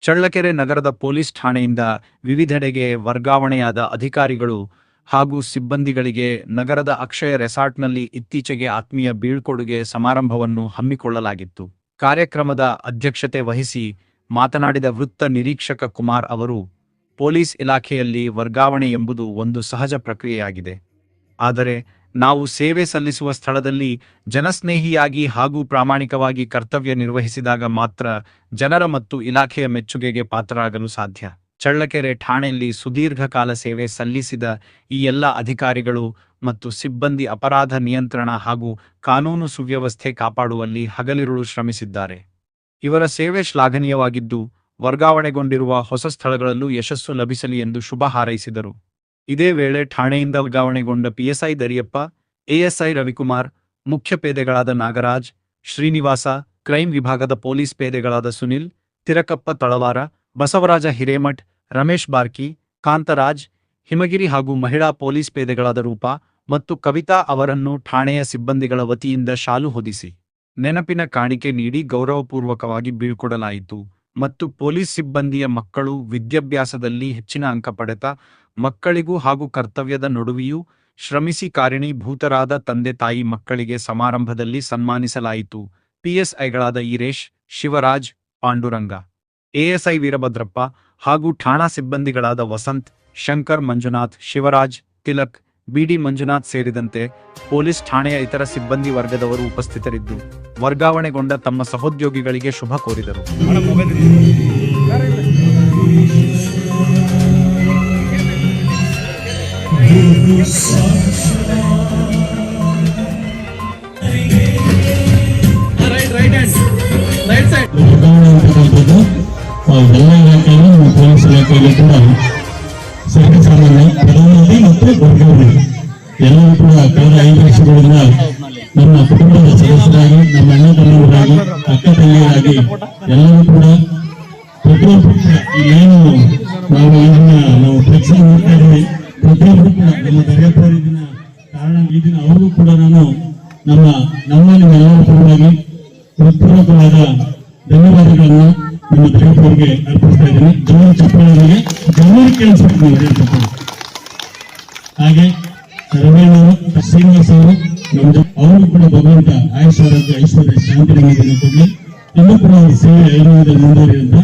ಚಳ್ಳಕೆರೆ ನಗರದ ಪೊಲೀಸ್ ಠಾಣೆಯಿಂದ ವಿವಿಧೆಡೆಗೆ ವರ್ಗಾವಣೆಯಾದ ಅಧಿಕಾರಿಗಳು ಹಾಗೂ ಸಿಬ್ಬಂದಿಗಳಿಗೆ ನಗರದ ಅಕ್ಷಯ ರೆಸಾರ್ಟ್ನಲ್ಲಿ ಇತ್ತೀಚೆಗೆ ಆತ್ಮೀಯ ಬೀಳ್ಕೊಡುಗೆ ಸಮಾರಂಭವನ್ನು ಹಮ್ಮಿಕೊಳ್ಳಲಾಗಿತ್ತು. ಕಾರ್ಯಕ್ರಮದ ಅಧ್ಯಕ್ಷತೆ ವಹಿಸಿ ಮಾತನಾಡಿದ ವೃತ್ತ ನಿರೀಕ್ಷಕ ಕುಮಾರ್ ಅವರು, ಪೊಲೀಸ್ ಇಲಾಖೆಯಲ್ಲಿ ವರ್ಗಾವಣೆ ಎಂಬುದು ಒಂದು ಸಹಜ ಪ್ರಕ್ರಿಯೆಯಾಗಿದೆ. ಆದರೆ ನಾವು ಸೇವೆ ಸಲ್ಲಿಸುವ ಸ್ಥಳದಲ್ಲಿ ಜನಸ್ನೇಹಿಯಾಗಿ ಹಾಗೂ ಪ್ರಾಮಾಣಿಕವಾಗಿ ಕರ್ತವ್ಯ ನಿರ್ವಹಿಸಿದಾಗ ಮಾತ್ರ ಜನರ ಮತ್ತು ಇಲಾಖೆಯ ಮೆಚ್ಚುಗೆಗೆ ಪಾತ್ರರಾಗಲು ಸಾಧ್ಯ. ಚಳ್ಳಕೆರೆ ಠಾಣೆಯಲ್ಲಿ ಸುದೀರ್ಘ ಕಾಲ ಸೇವೆ ಸಲ್ಲಿಸಿದ ಈ ಎಲ್ಲ ಅಧಿಕಾರಿಗಳು ಮತ್ತು ಸಿಬ್ಬಂದಿ ಅಪರಾಧ ನಿಯಂತ್ರಣ ಹಾಗೂ ಕಾನೂನು ಸುವ್ಯವಸ್ಥೆ ಕಾಪಾಡುವಲ್ಲಿ ಹಗಲಿರುಳು ಶ್ರಮಿಸಿದ್ದಾರೆ. ಇವರ ಸೇವೆ ಶ್ಲಾಘನೀಯವಾಗಿದ್ದು, ವರ್ಗಾವಣೆಗೊಂಡಿರುವ ಹೊಸ ಸ್ಥಳಗಳಲ್ಲೂ ಯಶಸ್ಸು ಲಭಿಸಲಿ ಎಂದು ಶುಭ ಹಾರೈಸಿದರು. ಇದೇ ವೇಳೆ ಠಾಣೆಯಿಂದ ವರ್ಗಾವಣೆಗೊಂಡ ಪಿಎಸ್ಐ ದರಿಯಪ್ಪ, ಎಎಸ್ಐ ರವಿಕುಮಾರ್, ಮುಖ್ಯ ಪೇದೆಗಳಾದ ನಾಗರಾಜ್, ಶ್ರೀನಿವಾಸ, ಕ್ರೈಂ ವಿಭಾಗದ ಪೊಲೀಸ್ ಪೇದೆಗಳಾದ ಸುನಿಲ್, ತಿರಕಪ್ಪ ತಳವಾರ, ಬಸವರಾಜ ಹಿರೇಮಠ್, ರಮೇಶ್ ಬಾರ್ಕಿ, ಕಾಂತರಾಜ್, ಹಿಮಗಿರಿ ಹಾಗೂ ಮಹಿಳಾ ಪೊಲೀಸ್ ಪೇದೆಗಳಾದ ರೂಪಾ ಮತ್ತು ಕವಿತಾ ಅವರನ್ನು ಠಾಣೆಯ ಸಿಬ್ಬಂದಿಗಳ ವತಿಯಿಂದ ಶಾಲು ಹೊದಿಸಿ ನೆನಪಿನ ಕಾಣಿಕೆ ನೀಡಿ ಗೌರವಪೂರ್ವಕವಾಗಿ ಬೀಳ್ಕೊಡಲಾಯಿತು. ಮತ್ತು ಪೊಲೀಸ್ ಸಿಬ್ಬಂದಿಯ ಮಕ್ಕಳು ವಿದ್ಯಾಭ್ಯಾಸದಲ್ಲಿ ಹೆಚ್ಚಿನ ಅಂಕ ಪಡೆದ ಮಕ್ಕಳಿಗೂ ಹಾಗೂ ಕರ್ತವ್ಯದ ನಡುವೆಯೂ ಶ್ರಮಿಸಿ ಕಾರಣೀಭೂತರಾದ ತಂದೆ ತಾಯಿ ಮಕ್ಕಳಿಗೆ ಸಮಾರಂಭದಲ್ಲಿ ಸನ್ಮಾನಿಸಲಾಯಿತು. ಪಿಎಸ್ಐಗಳಾದ ಈರೇಶ್, ಶಿವರಾಜ್, ಪಾಂಡುರಂಗ, ಎಎಸ್ಐ ವೀರಭದ್ರಪ್ಪ ಹಾಗೂ ಠಾಣಾ ಸಿಬ್ಬಂದಿಗಳಾದ ವಸಂತ್, ಶಂಕರ್, ಮಂಜುನಾಥ್, ಶಿವರಾಜ್, ತಿಲಕ್, ಬಿಡಿ ಮಂಜುನಾಥ್ ಸೇರಿದಂತೆ ಪೊಲೀಸ್ ಠಾಣೆಯ ಇತರ ಸಿಬ್ಬಂದಿ ವರ್ಗದವರು ಉಪಸ್ಥಿತರಿದ್ದು ವರ್ಗಾವಣೆಗೊಂಡ ತಮ್ಮ ಸಹೋದ್ಯೋಗಿಗಳಿಗೆ ಶುಭ ಕೋರಿದರು. ಎಲ್ಲ ಇಲಾಖೆಯಲ್ಲಿ ಪೊಲೀಸ್ ಇಲಾಖೆಯಲ್ಲಿ ಕೂಡ ಸರ್ವಸಾಮಾನ್ಯ ಪ್ರಧಾನಮಂತ್ರಿ ಮತ್ತು ವರ್ಗಾವಣೆ ಎಲ್ಲರೂ ಕೂಡ ಕಳೆದ 5 ವರ್ಷಗಳಿಂದ ನಮ್ಮ ಕುಟುಂಬದ ಸದಸ್ಯರಾಗಿ, ನಮ್ಮ ಅಣ್ಣ ತಮ್ಮರಾಗಿ, ಅಕ್ಕ ತಂಗಿಯರಾಗಿ ಎಲ್ಲರೂ ಕೂಡ ಪ್ರತಿಯೊಬ್ಬರು ಏನು ನಾವು ಇದನ್ನ ನಾವು ಪರೀಕ್ಷೆ ನೋಡ್ತಾ ಇದ್ದೀವಿ. ಪ್ರತಿಯೊಬ್ಬರು ಕೂಡ ನಮ್ಮ ದರ್ಯಾಪ್ತ ದಿನ ಕಾರಣ ಈ ದಿನ ಅವ್ರಿಗೂ ಕೂಡ ನಾನು ನಿಮ್ಮೆಲ್ಲರ ಪರವಾಗಿ ಹೃತ್ಪೂರ್ವಕವಾದ ಧನ್ಯವಾದಗಳನ್ನು ನಿಮ್ಮ ದರ್ಯಾಪ್ತರಿಗೆ ಅರ್ಪಿಸ್ತಾ ಇದ್ದೀನಿ. ಜೋರು ಚಪ್ಪಾಳೆಗೆ ಜೋರು ಕೇಳಿಸ್ಬೇಕು. ಹಾಗೆ ರಮೇಣವರು, ಶ್ರೀನಿವಾಸ್ ಅವರು ಅವರು ಕೂಡ ಭಗವಂತ ಆಯುಷ್ಯ, ಐಶ್ವರ್ಯ, ಶಾಂತಿ ನೆಮ್ಮದಿಯನ್ನು ಕೊಡಲಿ. ಇನ್ನೂ ಕೂಡ ಅವ್ರ ಸೇವೆ ಐನೂರದಲ್ಲಿ ಮುಂದುವರಿಯುವಂತ